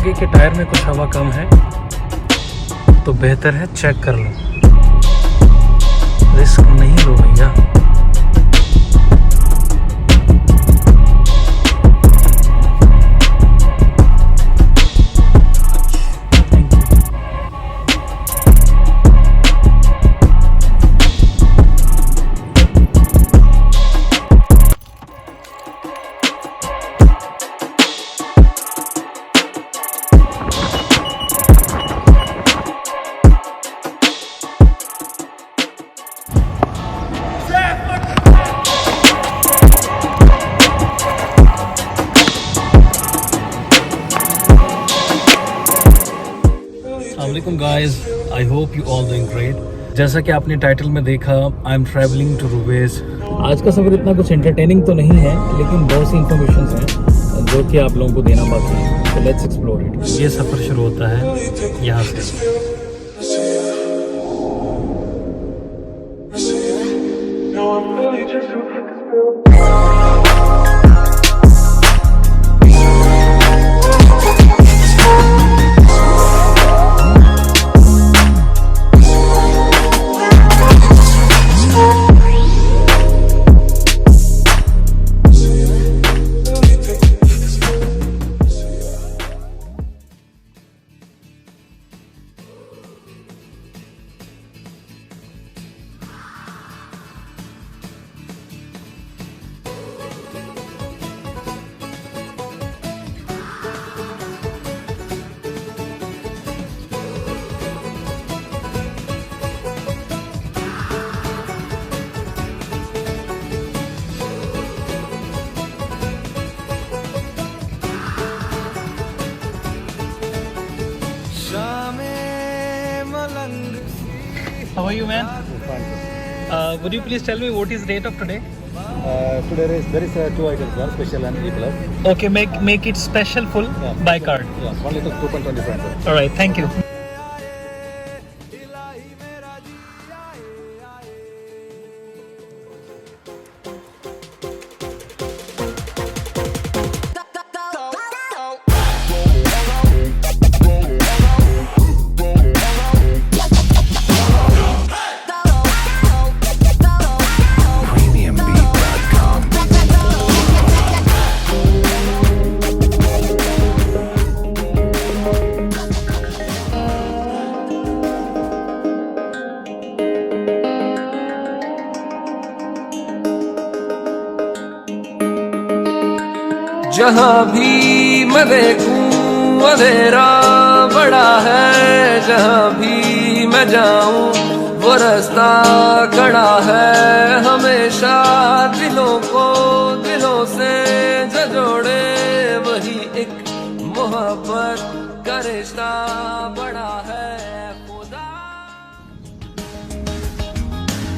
आगे के टायर में कुछ हवा कम है तो बेहतर है चेक कर लो, रिस्क नहीं लो भैया। Assalamualaikum guys, I hope you all doing great। जैसा कि आपने टाइटल में देखा, I am travelling to Ruwais. आज का सफ़र इतना कुछ एंटरटेनिंग तो नहीं है, लेकिन बहुत सी इंफॉर्मेशन हैं जो कि आप लोगों को देना बाकी है, तो लेट्स एक्सप्लोर इट। ये सफ़र शुरू होता है यहाँ से। How are you, man? Would you please tell me what is the date of today? Today there is 2 items, one special and E+. Okay, make it special full by card. Yeah, 1 liter 2.25. All right, thank you. जहाँ भी मैं देखूं अंधेरा बड़ा है, जहाँ भी मैं जाऊं वो रास्ता खड़ा है। हमेशा दिलों को दिलों से जो जोड़े वही एक मोहब्बत का रिश्ता बड़ा है। खुदा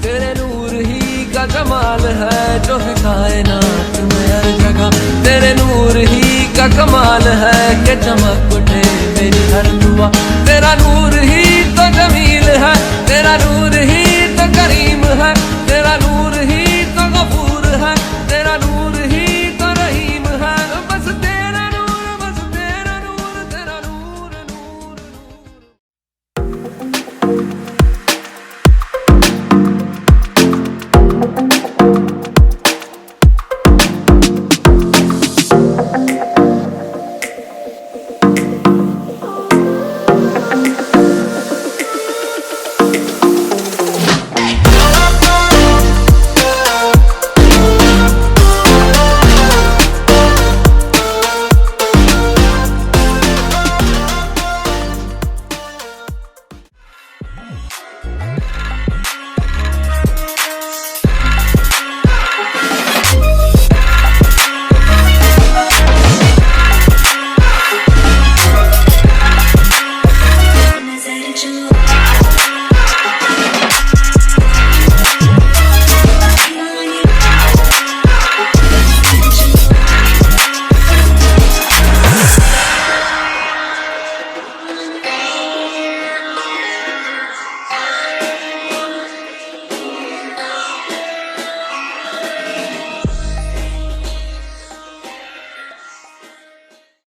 तेरे नूर ही का कमाल है जो है कायनात में हर जगह। तेरे नूर ही का कमाल है कि चमक उठे मेरी हर दुआ।